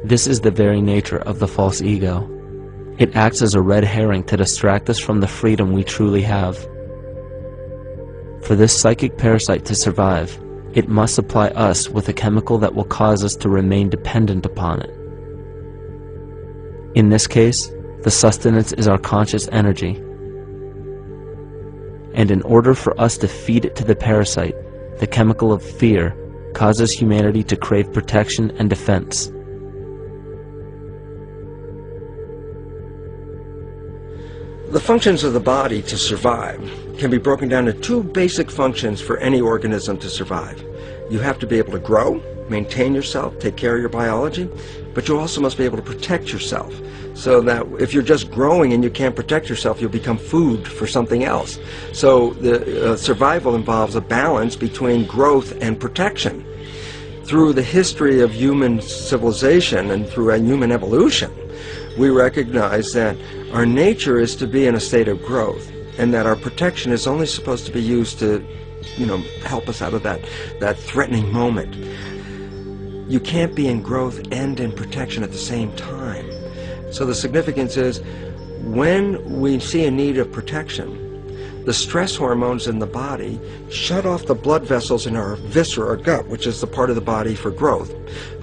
This is the very nature of the false ego. It acts as a red herring to distract us from the freedom we truly have. For this psychic parasite to survive, it must supply us with a chemical that will cause us to remain dependent upon it. In this case, the sustenance is our conscious energy. And in order for us to feed it to the parasite, the chemical of fear causes humanity to crave protection and defense. The functions of the body to survive can be broken down into two basic functions for any organism to survive. You have to be able to grow, maintain yourself, take care of your biology, but you also must be able to protect yourself, so that if you're just growing and you can't protect yourself, you'll become food for something else. So the survival involves a balance between growth and protection. Through the history of human civilization and through human evolution, we recognize that our nature is to be in a state of growth, and that our protection is only supposed to be used to, help us out of that threatening moment. You can't be in growth and in protection at the same time. So the significance is, when we see a need of protection, the stress hormones in the body shut off the blood vessels in our viscera or gut, which is the part of the body for growth.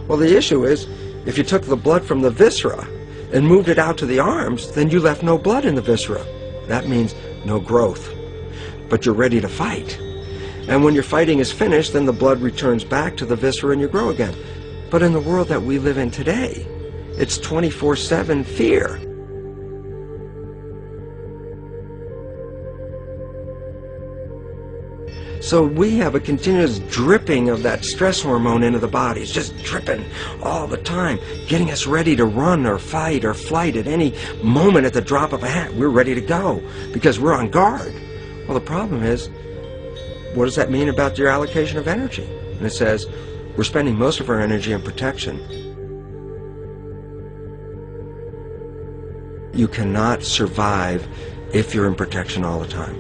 Well, the issue is, if you took the blood from the viscera and moved it out to the arms, then you left no blood in the viscera. That means no growth. But you're ready to fight. And when your fighting is finished, then the blood returns back to the viscera and you grow again. But in the world that we live in today, it's 24/7 fear. So we have a continuous dripping of that stress hormone into the body. It's just dripping all the time, getting us ready to run or fight or flight at any moment at the drop of a hat. We're ready to go because we're on guard. Well, the problem is, what does that mean about your allocation of energy? And it says, we're spending most of our energy on protection. You cannot survive if you're in protection all the time.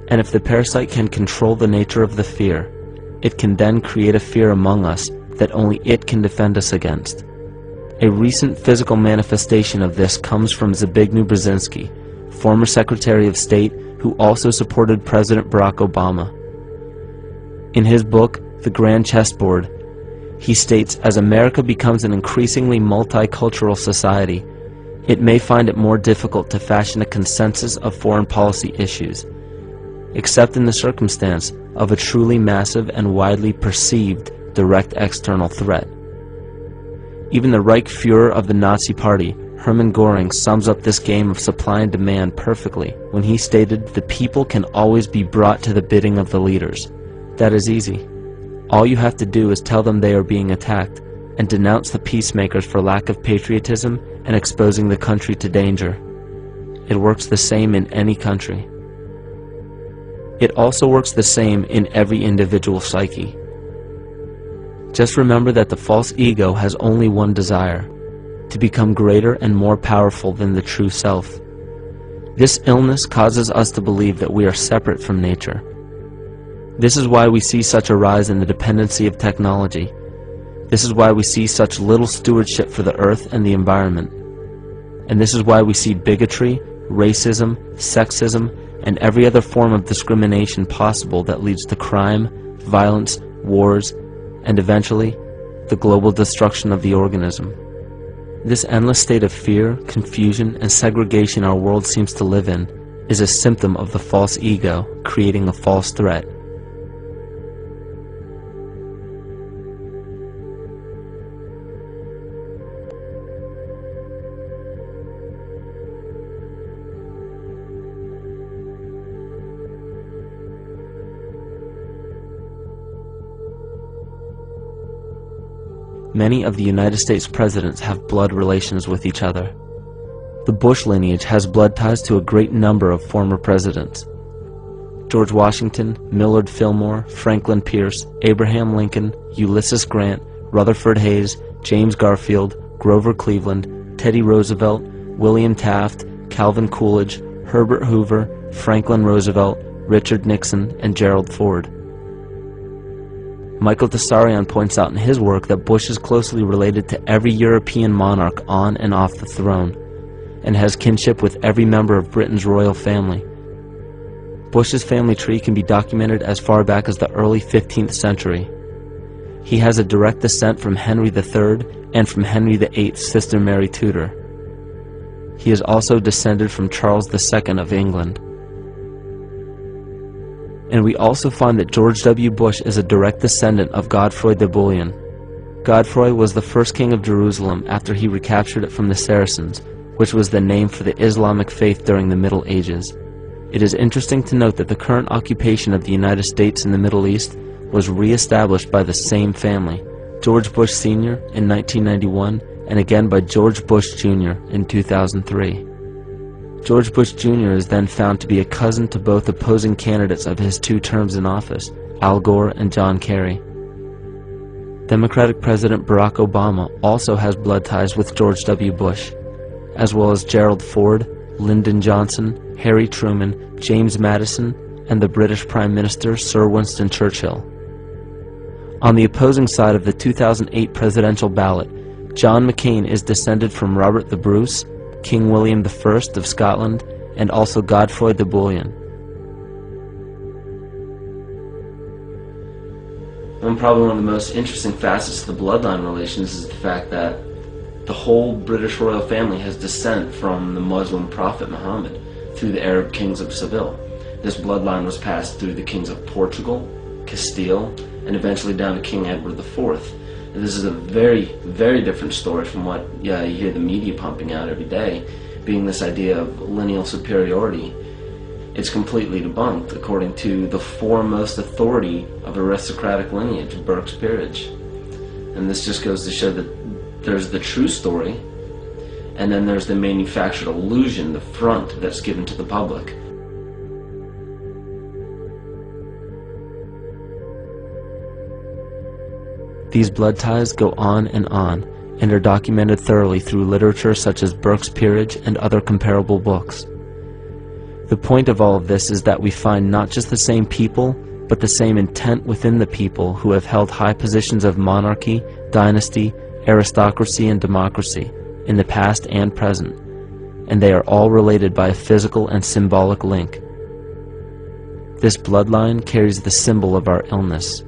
And if the parasite can control the nature of the fear, it can then create a fear among us that only it can defend us against. A recent physical manifestation of this comes from Zbigniew Brzezinski, former Secretary of State who also supported President Barack Obama. In his book, The Grand Chessboard, he states, as America becomes an increasingly multicultural society, it may find it more difficult to fashion a consensus of foreign policy issues, except in the circumstance of a truly massive and widely perceived direct external threat. Even the Reichsfuhrer of the Nazi Party, Hermann Göring, sums up this game of supply and demand perfectly when he stated, "The people can always be brought to the bidding of the leaders." That is easy. All you have to do is tell them they are being attacked and denounce the peacemakers for lack of patriotism and exposing the country to danger. It works the same in any country. It also works the same in every individual psyche. Just remember that the false ego has only one desire: to become greater and more powerful than the true self. This illness causes us to believe that we are separate from nature. This is why we see such a rise in the dependency of technology. This is why we see such little stewardship for the earth and the environment. And this is why we see bigotry, racism, sexism, and every other form of discrimination possible that leads to crime, violence, wars, and eventually, the global destruction of the organism. This endless state of fear, confusion, and segregation our world seems to live in is a symptom of the false ego creating a false threat. Many of the United States presidents have blood relations with each other. The Bush lineage has blood ties to a great number of former presidents. George Washington, Millard Fillmore, Franklin Pierce, Abraham Lincoln, Ulysses Grant, Rutherford Hayes, James Garfield, Grover Cleveland, Teddy Roosevelt, William Taft, Calvin Coolidge, Herbert Hoover, Franklin Roosevelt, Richard Nixon, and Gerald Ford. Michael Tessarion points out in his work that Bush is closely related to every European monarch on and off the throne, and has kinship with every member of Britain's royal family. Bush's family tree can be documented as far back as the early 15th century. He has a direct descent from Henry III and from Henry VIII's sister Mary Tudor. He is also descended from Charles II of England. And we also find that George W. Bush is a direct descendant of Godfrey the Bullion. Godfrey was the first king of Jerusalem after he recaptured it from the Saracens, which was the name for the Islamic faith during the Middle Ages. It is interesting to note that the current occupation of the United States in the Middle East was re-established by the same family, George Bush Sr. in 1991, and again by George Bush Jr. in 2003. George Bush Jr. is then found to be a cousin to both opposing candidates of his 2 terms in office, Al Gore and John Kerry. Democratic President Barack Obama also has blood ties with George W. Bush, as well as Gerald Ford, Lyndon Johnson, Harry Truman, James Madison, and the British Prime Minister Sir Winston Churchill. On the opposing side of the 2008 presidential ballot, John McCain is descended from Robert the Bruce, King William I of Scotland, and also Godfrey the Bullion. Probably one of the most interesting facets of the bloodline relations is the fact that the whole British royal family has descent from the Muslim prophet Muhammad through the Arab kings of Seville. This bloodline was passed through the kings of Portugal, Castile, and eventually down to King Edward IV. And this is a very, very different story from what you hear the media pumping out every day, being this idea of lineal superiority. It's completely debunked according to the foremost authority of aristocratic lineage, Burke's peerage. And this just goes to show that there's the true story, and then there's the manufactured illusion, the front that's given to the public. These blood ties go on and are documented thoroughly through literature such as Burke's Peerage and other comparable books. The point of all of this is that we find not just the same people, but the same intent within the people who have held high positions of monarchy, dynasty, aristocracy, and democracy in the past and present, and they are all related by a physical and symbolic link. This bloodline carries the symbol of our illness.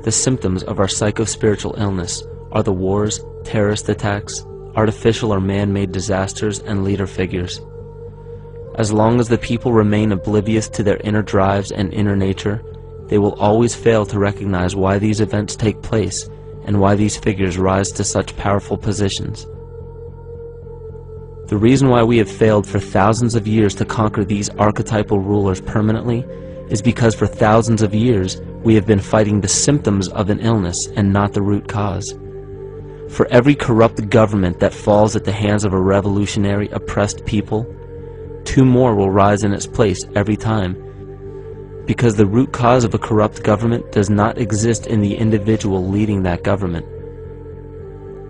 The symptoms of our psychospiritual illness are the wars, terrorist attacks, artificial or man-made disasters, and leader figures. As long as the people remain oblivious to their inner drives and inner nature, they will always fail to recognize why these events take place and why these figures rise to such powerful positions. The reason why we have failed for thousands of years to conquer these archetypal rulers permanently is because for thousands of years we have been fighting the symptoms of an illness and not the root cause. For every corrupt government that falls at the hands of a revolutionary, oppressed people, 2 more will rise in its place every time, because the root cause of a corrupt government does not exist in the individual leading that government.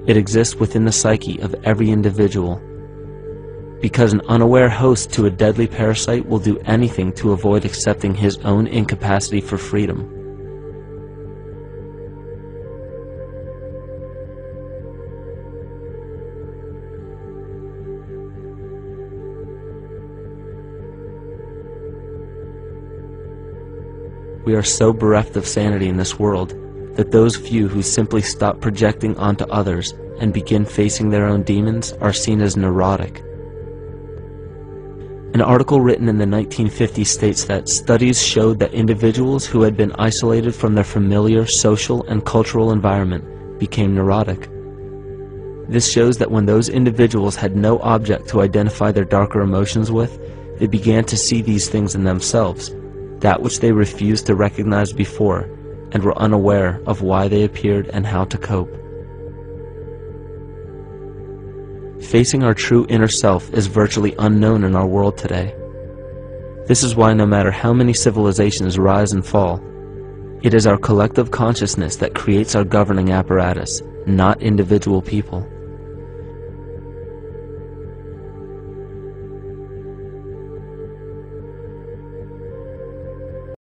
It exists within the psyche of every individual, because an unaware host to a deadly parasite will do anything to avoid accepting his own incapacity for freedom. We are so bereft of sanity in this world that those few who simply stop projecting onto others and begin facing their own demons are seen as neurotic. An article written in the 1950s states that studies showed that individuals who had been isolated from their familiar social and cultural environment became neurotic. This shows that when those individuals had no object to identify their darker emotions with, they began to see these things in themselves, that which they refused to recognize before, and were unaware of why they appeared and how to cope. Facing our true inner self is virtually unknown in our world today. This is why no matter how many civilizations rise and fall, it is our collective consciousness that creates our governing apparatus, not individual people.